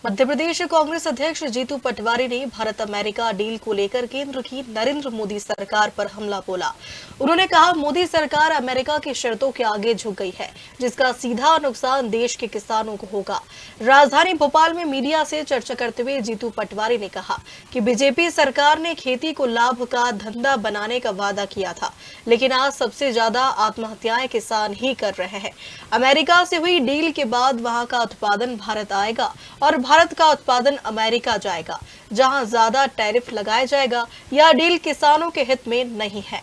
मध्य प्रदेश कांग्रेस अध्यक्ष जीतू पटवारी ने Bharat America deal को लेकर केंद्र की नरेंद्र मोदी सरकार पर हमला बोला। उन्होंने कहा, मोदी सरकार अमेरिका की शर्तों के आगे झुक गई है, जिसका सीधा नुकसान देश के किसानों को होगा। राजधानी भोपाल में मीडिया से चर्चा करते हुए जीतू पटवारी ने कहा कि बीजेपी सरकार ने खेती को लाभ का धंधा बनाने का वादा किया था, लेकिन आज सबसे ज्यादा आत्महत्याएं किसान ही कर रहे हैं। अमेरिका से हुई डील के बाद वहां का उत्पादन भारत आएगा और भारत का उत्पादन अमेरिका जाएगा, जहां ज्यादा टैरिफ लगाया जाएगा। यह डील किसानों के हित में नहीं है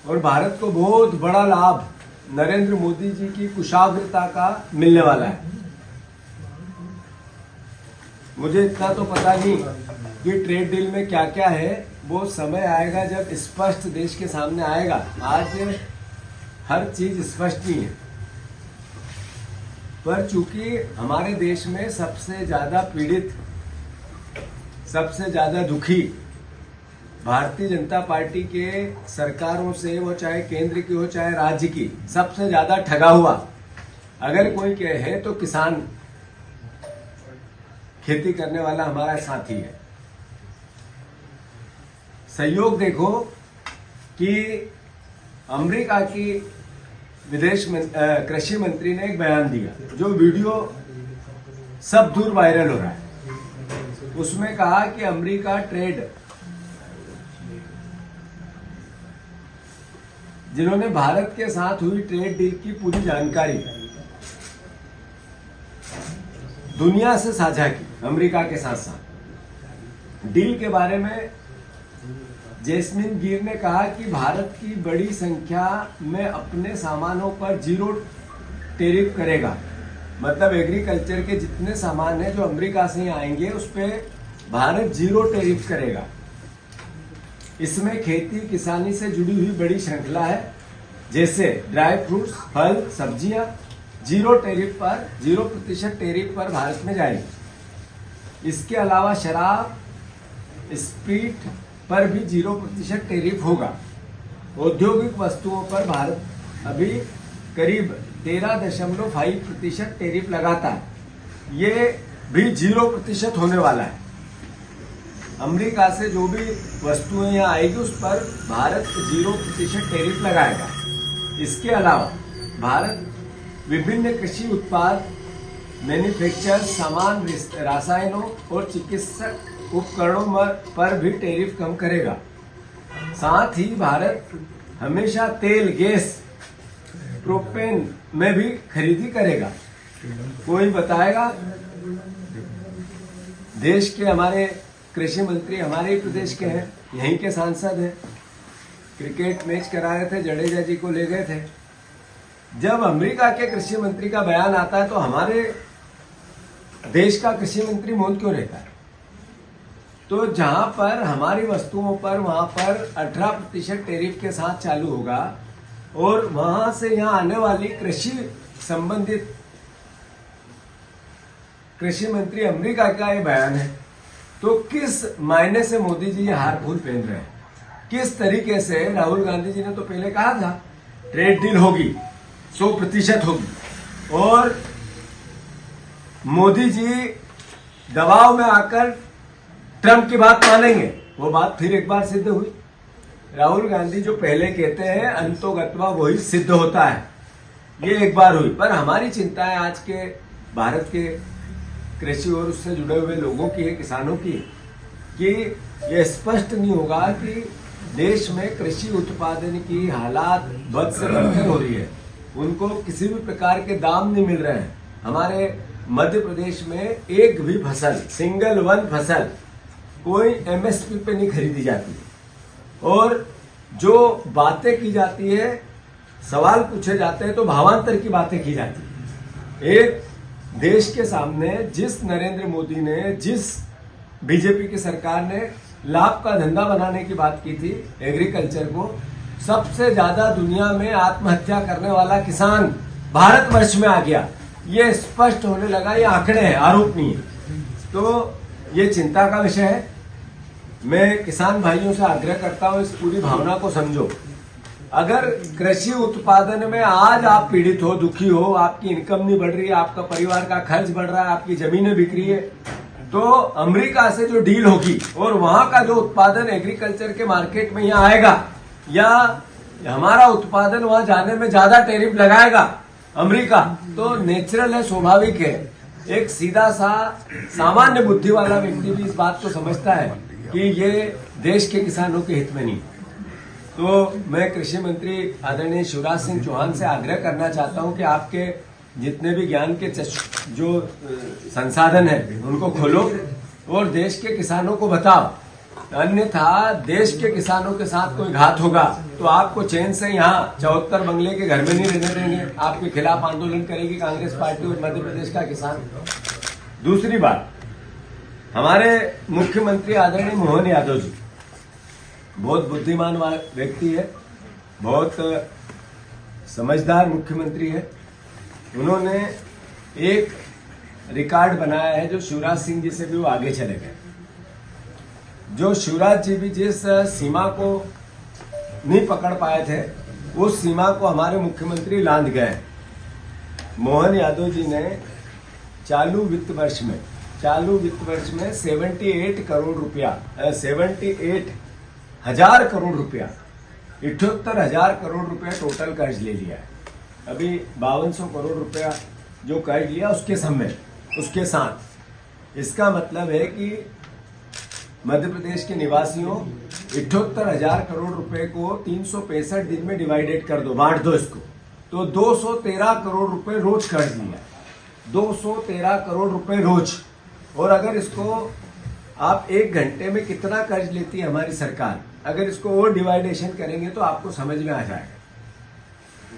और भारत को बहुत बड़ा लाभ नरेंद्र मोदी जी की कुशाग्रता का मिलने वाला है। मुझे इतना तो पता नहीं कि ट्रेड डील में क्या क्या है, वो समय आएगा जब स्पष्ट देश के सामने आएगा। आज हर चीज स्पष्ट नहीं है, पर चूंकि हमारे देश में सबसे ज्यादा पीड़ित, सबसे ज्यादा दुखी भारतीय जनता पार्टी के सरकारों से, वो चाहे केंद्र की हो चाहे राज्य की, सबसे ज्यादा ठगा हुआ अगर कोई है तो किसान, खेती करने वाला हमारा साथी है। सहयोग देखो कि अमेरिका की कृषि मंत्री ने एक बयान दिया, जो वीडियो सब दूर वायरल हो रहा है। उसमें कहा कि अमेरिका ट्रेड, जिन्होंने भारत के साथ हुई ट्रेड डील की पूरी जानकारी दुनिया से साझा की, अमेरिका के साथ साथ डील के बारे में जैस्मिन गिर ने कहा कि भारत की बड़ी संख्या में अपने सामानों पर जीरो टैरिफ करेगा। मतलब एग्रीकल्चर के जितने सामान हैं जो अमेरिका से आएंगे उस पर भारत जीरो टैरिफ करेगा। इसमें खेती किसानी से जुड़ी हुई बड़ी श्रृंखला है, जैसे ड्राई फ्रूट्स, फल, सब्जियां जीरो टैरिफ पर, 0% टैरिफ पर भारत में जाएगी। इसके अलावा शराब, स्प्रीट पर भी 0% टैरिफ होगा। औद्योगिक वस्तुओं पर भारत अभी करीब 13.5% टैरिफ लगाता है, ये भी 0% होने वाला है। अमेरिका से जो भी वस्तुएं यहाँ आएगी उस पर भारत 0% टैरिफ लगाएगा। इसके अलावा भारत विभिन्न कृषि उत्पाद, मैन्युफैक्चर सामान, रसायनों और चिकित्सक उपकरणों पर भी टैरिफ कम करेगा। साथ ही भारत हमेशा तेल, गैस, प्रोपेन में भी खरीदी करेगा। कोई बताएगा, देश के हमारे कृषि मंत्री हमारे ही प्रदेश के हैं, यहीं के सांसद हैं, क्रिकेट मैच करा रहे थे, जडेजा जी को ले गए थे। जब अमेरिका के कृषि मंत्री का बयान आता है तो हमारे देश का कृषि मंत्री मौन क्यों रहता है? तो जहां पर हमारी वस्तुओं पर वहां पर 18% टैरिफ के साथ चालू होगा और वहां से यहां आने वाली कृषि संबंधित कृषि मंत्री अमेरिका का ये बयान है, तो किस मायने से मोदी जी ये हार फूल पहन रहे हैं? किस तरीके से? राहुल गांधी जी ने तो पहले कहा था ट्रेड डील होगी, 100% होगी, और मोदी जी दबाव में आकर ट्रंप की बात मानेंगे। वो बात फिर एक बार सिद्ध हुई। राहुल गांधी जो पहले कहते हैं अंतोगत्वा वही सिद्ध होता है, ये एक बार हुई। पर हमारी चिंता है आज के भारत के कृषि और उससे जुड़े हुए लोगों की है, किसानों की, कि ये स्पष्ट नहीं होगा कि देश में कृषि उत्पादन की हालात बद से बदतर हो रही है, उनको किसी भी प्रकार के दाम नहीं मिल रहे हैं। हमारे मध्य प्रदेश में एक भी फसल, सिंगल वन फसल कोई एमएसपी पे नहीं खरीदी जाती, और जो बातें की जाती है, सवाल पूछे जाते हैं तो भावांतर की बातें की जाती है। एक देश के सामने जिस नरेंद्र मोदी ने, जिस बीजेपी की सरकार ने लाभ का धंधा बनाने की बात की थी एग्रीकल्चर को, सबसे ज्यादा दुनिया में आत्महत्या करने वाला किसान भारतवर्ष में आ गया। ये स्पष्ट होने लगा, ये आंकड़े हैं, आरोप नहीं है। तो ये चिंता का विषय है। मैं किसान भाइयों से आग्रह करता हूं, इस पूरी भावना को समझो अगर कृषि उत्पादन में आज आप पीड़ित हो, दुखी हो, आपकी इनकम नहीं बढ़ रही है, आपका परिवार का खर्च बढ़ रहा है, आपकी जमीनें बिक रही है, तो अमेरिका से जो डील होगी और वहां का जो उत्पादन एग्रीकल्चर के मार्केट में यहाँ आएगा या हमारा उत्पादन वहां जाने में ज्यादा टैरिफ लगाएगा अमेरिका, तो नेचुरल है, स्वाभाविक है। एक सीधा सा सामान्य बुद्धि वाला व्यक्ति भी इस बात को समझता है कि ये देश के किसानों के हित में नहीं। तो मैं कृषि मंत्री आदरणीय शिवराज सिंह चौहान से आग्रह करना चाहता हूं कि आपके जितने भी ज्ञान के जो संसाधन है उनको खोलो और देश के किसानों को बताओ, अन्यथा देश के किसानों के साथ कोई घात होगा तो आपको चैन से यहाँ 74 बंगले के घर में नहीं रहने देंगे। आपके खिलाफ आंदोलन करेगी कांग्रेस पार्टी और मध्य प्रदेश का किसान। दूसरी बात, हमारे मुख्यमंत्री आदरणीय मोहन यादव जी बहुत बुद्धिमान व्यक्ति है, बहुत समझदार मुख्यमंत्री है। उन्होंने एक रिकॉर्ड बनाया है जो शिवराज सिंह जी से भी वो आगे चले गए। जो शिवराज जी भी जिस सीमा को नहीं पकड़ पाए थे उस सीमा को हमारे मुख्यमंत्री लांघ गए। मोहन यादव जी ने चालू वित्त वर्ष में 78 करोड़ रुपया 78,000 करोड़ रुपया 78,000 करोड़ रुपया टोटल कर्ज ले लिया है। अभी 5200 करोड़ रुपया जो कर्ज लिया उसके साथ इसका मतलब है कि मध्य प्रदेश के निवासियों 78,000 करोड़ रुपए को 365 दिन में डिवाइडेड कर दो, बांट दो इसको, तो 213 करोड़ रुपए रोज कर्ज लिया, 213 करोड़ रुपए रोज। और अगर इसको आप 1 घंटे में कितना कर्ज लेती है हमारी सरकार, अगर इसको और डिवाइडेशन करेंगे तो आपको समझ में आ जाएगा।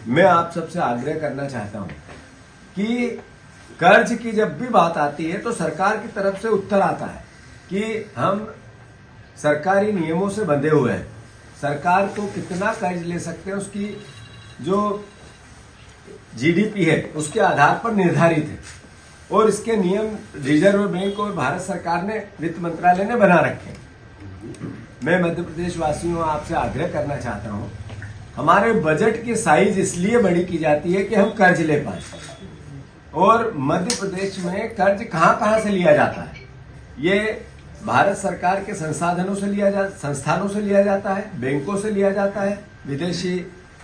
मैं आप सबसे आग्रह करना चाहता हूं कि कर्ज की जब भी बात आती है तो सरकार की तरफ से उत्तर आता है कि हम सरकारी नियमों से बंधे हुए हैं, सरकार को कितना कर्ज ले सकते हैं उसकी जो जीडीपी है उसके आधार पर निर्धारित है और इसके नियम रिजर्व बैंक और भारत सरकार ने, वित्त मंत्रालय ने बना रखे हैं। मैं मध्य प्रदेश वासियों आपसे आग्रह करना चाहता हूं, हमारे बजट की साइज इसलिए बड़ी की जाती है कि हम कर्ज ले पाए, और मध्य प्रदेश में कर्ज कहां से लिया जाता है, ये भारत सरकार के संस्थानों से लिया जाता है, बैंकों से लिया जाता है, विदेशी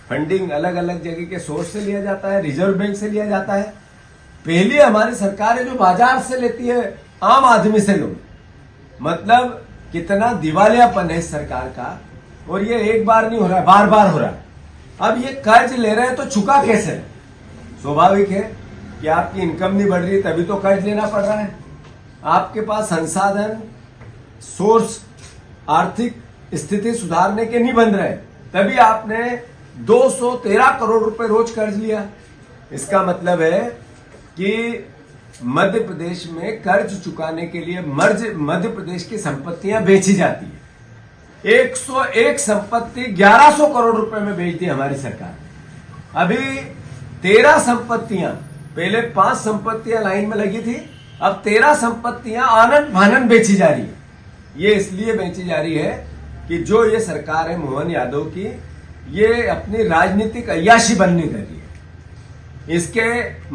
फंडिंग अलग अलग जगह के सोर्स से लिया जाता है, रिजर्व बैंक से लिया जाता है। पहली हमारी सरकार है जो बाजार से लेती है आम आदमी से लोन। मतलब कितना दिवालियापन है इस सरकार का, और ये एक बार नहीं हो रहा है, बार बार हो रहा है। अब ये कर्ज ले रहे हैं तो चुका कैसे? स्वाभाविक है कि आपकी इनकम नहीं बढ़ रही तभी तो कर्ज लेना पड़ रहा है। आपके पास संसाधन, सोर्स, आर्थिक स्थिति सुधारने के नहीं बन रहे, तभी आपने 213 करोड़ रुपए रोज कर्ज लिया। इसका मतलब है कि मध्य प्रदेश में कर्ज चुकाने के लिए मध्य प्रदेश की संपत्तियां बेची जाती है। 101 संपत्ति 1100 करोड़ रुपए में बेच दी हमारी सरकार। अभी 13 संपत्तियां, पहले 5 संपत्तियां लाइन में लगी थी, अब 13 संपत्तियां आनन फानन बेची जा रही है। ये इसलिए बेची जा रही है कि जो ये सरकार है मोहन यादव की, ये अपनी राजनीतिक अय्याशी बनने कर रही है। इसके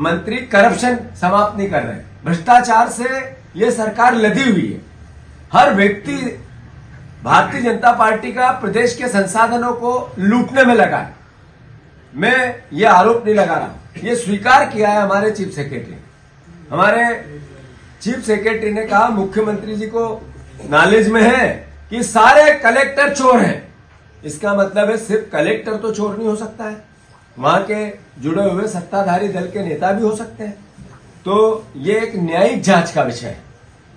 मंत्री करप्शन समाप्त नहीं कर रहे, भ्रष्टाचार से ये सरकार लदी हुई है। हर व्यक्ति भारतीय जनता पार्टी का प्रदेश के संसाधनों को लूटने में लगा है। मैं ये आरोप नहीं लगा रहा, ये स्वीकार किया है हमारे चीफ सेक्रेटरी। हमारे चीफ सेक्रेटरी ने कहा मुख्यमंत्री जी को नॉलेज में है कि सारे कलेक्टर चोर हैं। इसका मतलब है सिर्फ कलेक्टर तो चोर नहीं हो सकता है, वहां के जुड़े हुए सत्ताधारी दल के नेता भी हो सकते हैं। तो ये एक न्यायिक जांच का विषय है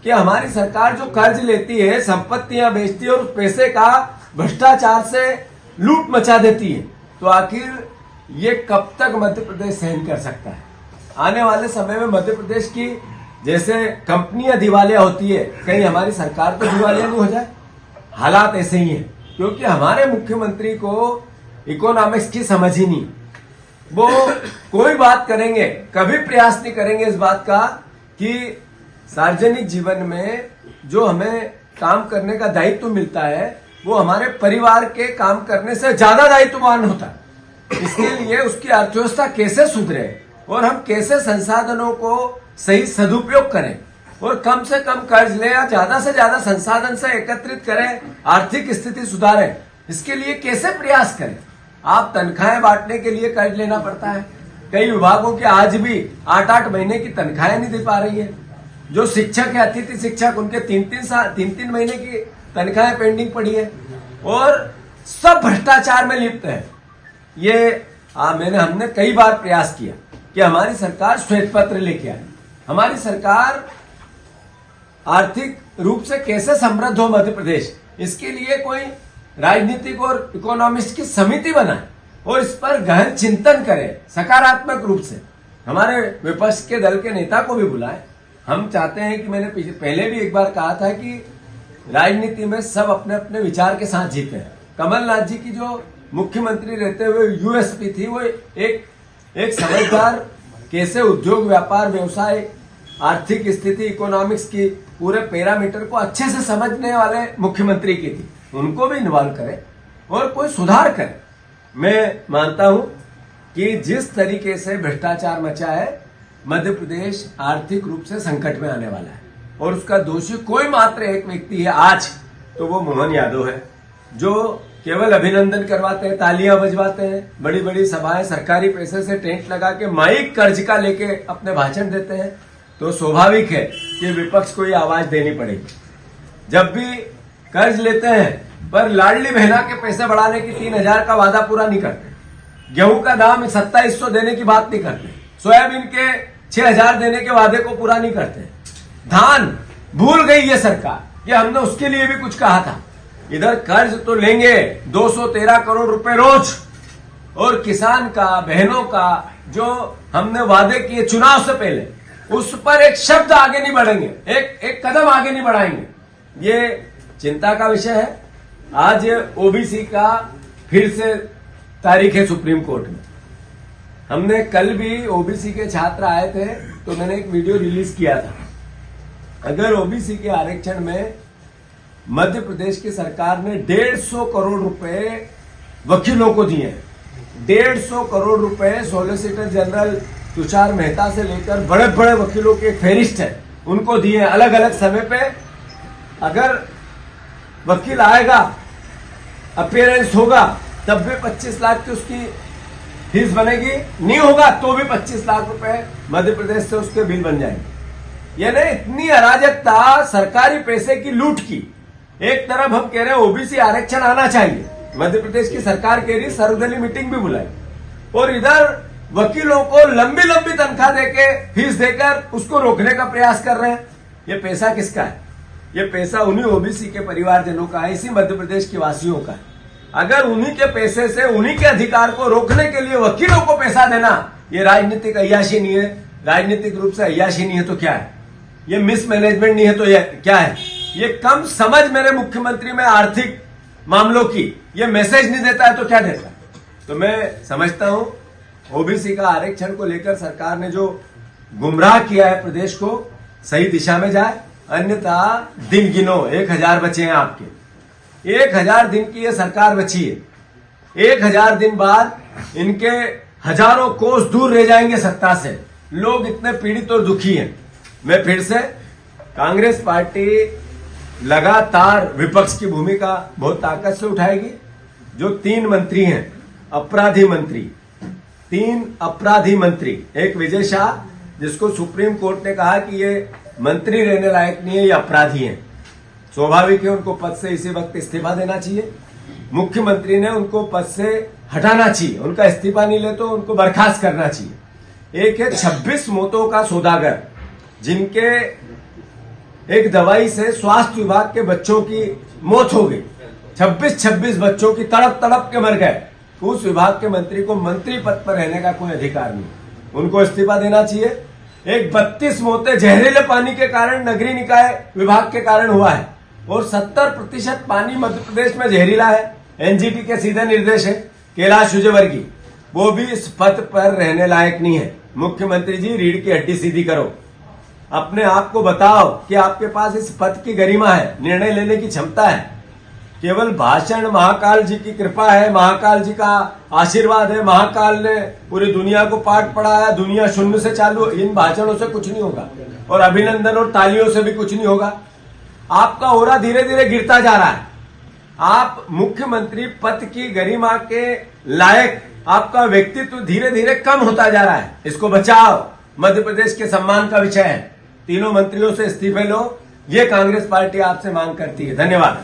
कि हमारी सरकार जो कर्ज लेती है, संपत्तियां बेचती है और उस पैसे का भ्रष्टाचार से लूट मचा देती है, तो आखिर ये कब तक मध्य प्रदेश सहन कर सकता है? आने वाले समय में मध्य प्रदेश की जैसे कंपनियां दिवालिया होती है, कहीं हमारी सरकार तो दिवालिया नहीं हो जाए। हालात ऐसे ही हैं क्योंकि हमारे मुख्यमंत्री को इकोनॉमिक्स की समझ ही नहीं। वो कोई बात करेंगे, कभी प्रयास नहीं करेंगे इस बात का कि सार्वजनिक जीवन में जो हमें काम करने का दायित्व मिलता है वो हमारे परिवार के काम करने से ज्यादा दायित्ववान होता है। इसके लिए उसकी अर्थव्यवस्था कैसे सुधरे और हम कैसे संसाधनों को सही सदुपयोग करें और कम से कम कर्ज लें या ज्यादा से ज्यादा संसाधन से एकत्रित करें, आर्थिक स्थिति सुधारें, इसके लिए कैसे प्रयास करें। आप तनख्वाहें बांटने के लिए कर्ज लेना पड़ता है। कई विभागों के आज भी 8-8 महीने की तनख्वाहें नहीं दे पा रही है। जो शिक्षक है, अतिथि शिक्षक, उनके 3-3 महीने की तनख्वाहें पेंडिंग पड़ी है और सब भ्रष्टाचार में लिप्त है। ये हमने कई बार प्रयास किया कि हमारी सरकार श्वेत पत्र लेके आए, हमारी सरकार आर्थिक रूप से कैसे समृद्ध हो मध्य प्रदेश, इसके लिए कोई राजनीतिक और इकोनॉमिस्ट की समिति बनाए और इस पर गहन चिंतन करें सकारात्मक रूप से। हमारे विपक्ष के दल के नेता को भी बुलाएं। हम चाहते हैं कि मैंने पहले भी एक बार कहा था कि राजनीति में सब अपने अपने विचार के साथ जीते हैं। कमलनाथ जी की जो मुख्यमंत्री रहते हुए यूएसपी थी, वो एक समझदार कैसे उद्योग, व्यापार, व्यवसाय, आर्थिक स्थिति, इकोनॉमिक्स की पूरे पैरामीटर को अच्छे से समझने वाले मुख्यमंत्री की थी। उनको भी इन्वॉल्व करें और कोई सुधार करें। मैं मानता हूं कि जिस तरीके से भ्रष्टाचार मचा है, मध्य प्रदेश आर्थिक रूप से संकट में आने वाला है और उसका दोषी कोई मात्र एक व्यक्ति है आज, तो वो मोहन यादव है, जो केवल अभिनंदन करवाते हैं, तालियां बजवाते हैं, बड़ी बड़ी सभाएं सरकारी पैसे से टेंट लगा के माइक कर्ज का लेके अपने भाषण देते हैं। तो स्वाभाविक है कि विपक्ष को ये आवाज देनी पड़ेगी। जब भी कर्ज लेते हैं पर लाडली बहना के पैसे बढ़ाने की 3,000 का वादा पूरा नहीं करते, गेहूं का दाम 2700 देने की बात नहीं करते, सोयाबीन के 6,000 देने के वादे को पूरा नहीं करते, धान भूल गई ये सरकार कि हमने उसके लिए भी कुछ कहा था। इधर कर्ज तो लेंगे 213 करोड़ रुपए रोज, और किसान का, बहनों का जो हमने वादे किए चुनाव से पहले, उस पर एक शब्द आगे नहीं बढ़ेंगे, एक कदम आगे नहीं बढ़ाएंगे। ये चिंता का विषय है। आज ओबीसी का फिर से तारीख है सुप्रीम कोर्ट में। हमने कल भी ओबीसी के छात्र आए थे तो मैंने एक वीडियो रिलीज किया था। अगर ओबीसी के आरक्षण में मध्य प्रदेश की सरकार ने 150 करोड़ रुपए वकीलों को दिए, 150 करोड़ रुपए सॉलिसिटर जनरल तुषार मेहता से लेकर बड़े बड़े वकीलों के फेरिस्ट है उनको दिए अलग अलग समय पे। अगर वकील आएगा, अपीयरेंस होगा, तब भी 25 लाख की उसकी फीस बनेगी, नहीं होगा तो भी 25 लाख रुपए मध्य प्रदेश से उसके बिल बन जाएंगे। यानी इतनी अराजकता, सरकारी पैसे की लूट की। एक तरफ हम कह रहे हैं ओबीसी आरक्षण आना चाहिए, मध्य प्रदेश की सरकार कह रही सर्वदलीय मीटिंग भी बुलाई, और इधर वकीलों को लंबी लंबी तनख्वाह देके, फीस देकर उसको रोकने का प्रयास कर रहे हैं। ये पैसा किसका है? ये पैसा उन्हीं ओबीसी के परिवारजनों का है, इसी मध्य प्रदेश के वासियों का है। अगर उन्हीं के पैसे से उन्हीं के अधिकार को रोकने के लिए वकीलों को पैसा देना, ये राजनीतिक अय्याशी नहीं है, राजनीतिक रूप से अय्याशी नहीं है तो क्या है? ये मिसमैनेजमेंट नहीं है तो ये क्या है? ये कम समझ मेरे मुख्यमंत्री में आर्थिक मामलों की ये मैसेज नहीं देता है तो क्या देता है? तो मैं समझता हूं ओबीसी का आरक्षण को लेकर सरकार ने जो गुमराह किया है प्रदेश को, सही दिशा में जाए, अन्यथा दिन गिनो, 1000 बचे हैं आपके। 1000 दिन की ये सरकार बची है। 1000 दिन बाद इनके हजारों कोस दूर रह जाएंगे सत्ता से। लोग इतने पीड़ित और दुखी हैं। मैं फिर से, कांग्रेस पार्टी लगातार विपक्ष की भूमिका बहुत ताकत से उठाएगी। जो 3 मंत्री हैं, अपराधी मंत्री, 3 अपराधी मंत्री, एक विजय शाह जिसको सुप्रीम कोर्ट ने कहा कि ये मंत्री रहने लायक नहीं है, ये अपराधी हैं। स्वाभाविक है उनको पद से इसी वक्त इस्तीफा देना चाहिए। मुख्यमंत्री ने उनको पद से हटाना चाहिए, उनका इस्तीफा नहीं ले तो उनको बर्खास्त करना चाहिए। एक है 26 मौतों का सौदागर, जिनके एक दवाई से स्वास्थ्य विभाग के बच्चों की मौत हो गई। 26 बच्चों की तड़प तड़प के मर गए। उस विभाग के मंत्री को मंत्री पद पर रहने का कोई अधिकार नहीं, उनको इस्तीफा देना चाहिए। एक 32 मौतें जहरीले पानी के कारण नगरीय निकाय विभाग के कारण हुआ है, और 70% पानी मध्य प्रदेश में जहरीला है। एनजीटी के सीधे निर्देश है कैलाश विजयवर्गीय, वो भी इस पद पर रहने लायक नहीं है। मुख्यमंत्री जी, रीढ़ की हड्डी सीधी करो, अपने आप को बताओ कि आपके पास इस पद की गरिमा है, निर्णय लेने की क्षमता है। केवल भाषण महाकाल जी की कृपा है, महाकाल जी का आशीर्वाद है, महाकाल ने पूरी दुनिया को पाठ पढ़ाया, दुनिया शून्य से चालू, इन भाषणों से कुछ नहीं होगा और अभिनंदन और तालियों से भी कुछ नहीं होगा। आपका ओरा धीरे धीरे गिरता जा रहा है। आप मुख्यमंत्री पद की गरिमा के लायक, आपका व्यक्तित्व धीरे धीरे कम होता जा रहा है। इसको बचाओ, मध्य प्रदेश के सम्मान का विषय है। तीनों मंत्रियों से इस्तीफे लो, ये कांग्रेस पार्टी आपसे मांग करती है। धन्यवाद।